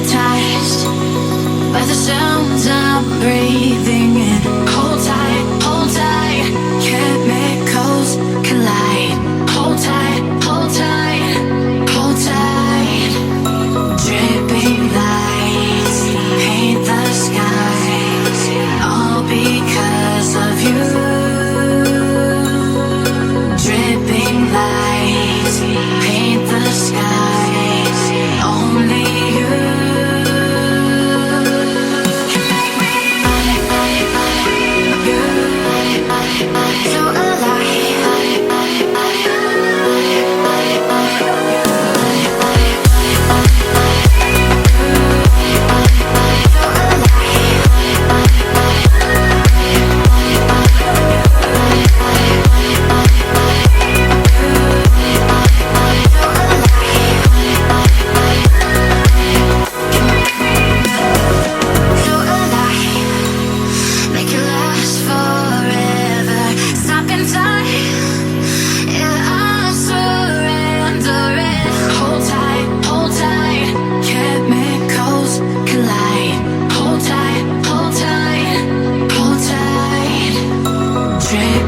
hypnotized by the sounds I'm breathing in. Hold tight, chemicals collide. Hold tight, hold tight, hold tight. Dripping lights paint the skies, all because of you. Dripping lights paint the skies, only you. So Dream